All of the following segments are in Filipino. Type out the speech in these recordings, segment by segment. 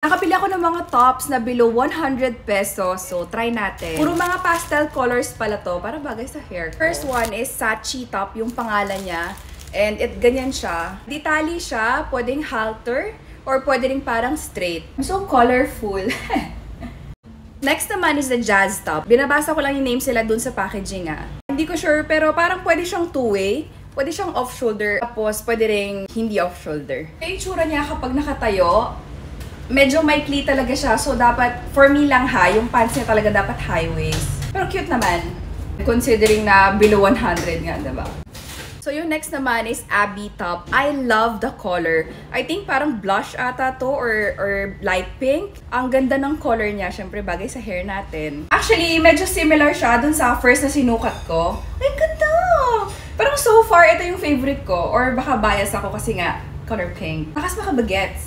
Nakapili ako ng mga tops na below 100 pesos. So, try natin. Puro mga pastel colors pala to para bagay sa hair ko. First one is Sachi top, yung pangalan niya. And ganyan siya. Detali siya, pwedeng halter, or pwede rin parang straight. So, colorful. Next naman is the Jazz top. Binabasa ko lang yung name sila dun sa packaging Hindi ko sure, pero parang pwede siyang two-way. Pwede siyang off-shoulder, tapos pwede rin hindi off-shoulder. Yung itsura niya kapag nakatayo, medyo maikli talaga siya. So, dapat, for me lang yung pants niya talaga dapat high waist. Pero cute naman. Considering na below 100 nga, diba? So, yung next naman is Abby top. I love the color. I think parang blush ata to or light pink. Ang ganda ng color niya. Syempre, bagay sa hair natin. Actually, medyo similar siya dun sa first na sinukat ko. Ay, ganda! Parang so far, ito yung favorite ko. Or baka bias ako kasi nga, color pink. Nakas baka bagets.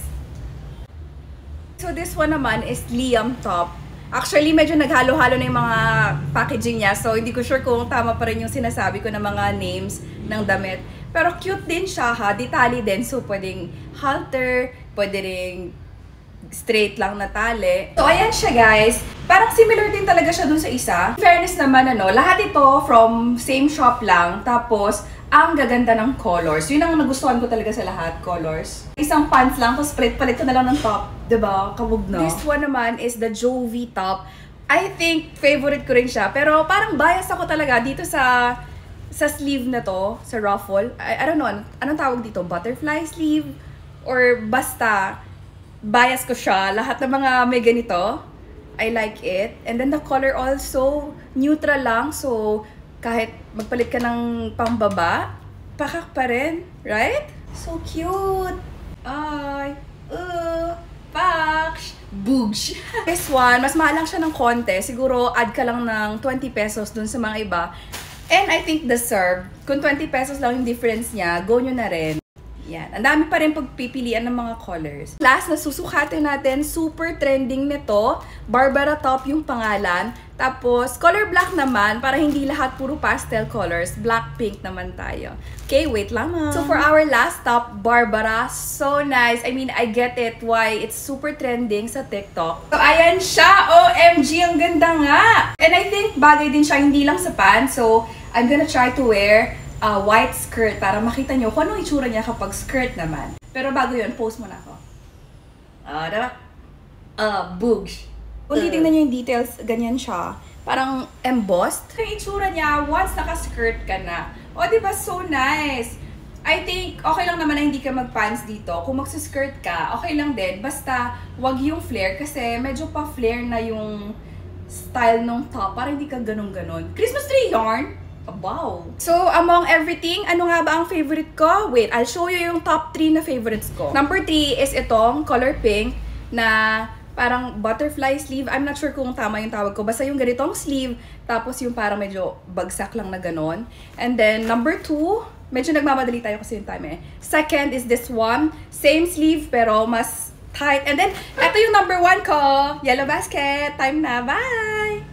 So this one naman is Liam top. Actually, medyo naghalo-halo na yung mga packaging niya. So, hindi ko sure kung tama pa rin yung sinasabi ko ng mga names ng damit. Pero cute din siya Detali din. So, pwedeng halter, pwede ring straight lang na tali. So, ayan siya guys. Parang similar din talaga siya dun sa isa. In fairness naman lahat ito from same shop lang. Tapos, ang gaganda ng colors. Yun ang nagustuhan ko talaga sa lahat, colors. Isang pants lang, tapos palit ka na lang ng top. Diba? Kabog na. This one naman is the Jovi top. I think, favorite ko rin siya. Pero parang bias ako talaga dito sa sleeve na to, sa ruffle. I don't know, anong tawag dito? Butterfly sleeve? Or basta, bias ko siya. Lahat ng mga may ganito, I like it. And then the color also, neutral lang. So, kahit magpalit ka ng pambaba, pakak pa rin, right? So cute! Ay! Paks! Boogs! This one, mas mahal lang siya ng konti. Siguro, add ka lang ng 20 pesos dun sa mga iba. And I think deserve. Kung 20 pesos lang yung difference niya, go nyo na rin. Yan. Ang dami pa rin pagpipilian ng mga colors. Last na susukatin natin, super trending nito. Barbara top yung pangalan. Tapos, color black naman, para hindi lahat puro pastel colors. Black pink naman tayo. Okay, wait lang So, for our last top, Barbara. So nice. I mean, I get it why it's super trending sa TikTok. So, ayan siya. OMG, ang ganda nga! And I think bagay din siya, hindi lang sa pants. So, I'm gonna try to wear white skirt para makita nyo kung anong itsura niya kapag skirt naman. Pero bago yun, post muna ako. Diba? Boogs. Kung titignan nyo yung details, ganyan siya. Parang embossed. Yung itsura niya, once naka-skirt ka na. Diba? So nice. I think, okay lang naman na hindi ka mag-pants dito. Kung magsa-skirt ka, okay lang din. Basta, wag yung flare kasi medyo pa-flare na yung style ng top. Para hindi ka ganun-ganon. Christmas tree yarn. Wow! So, among everything, ano nga ba ang favorite ko? Wait, I'll show you yung top 3 na favorites ko. Number 3 is itong color pink na parang butterfly sleeve. I'm not sure kung tama yung tawag ko. Basta yung ganitong sleeve, tapos yung parang medyo bagsak lang na ganon. And then, number 2, medyo nagmamadali tayo kasi yung time Second is this one. Same sleeve, pero mas tight. And then, ito yung number 1 ko. Yellow basket. Time na. Bye!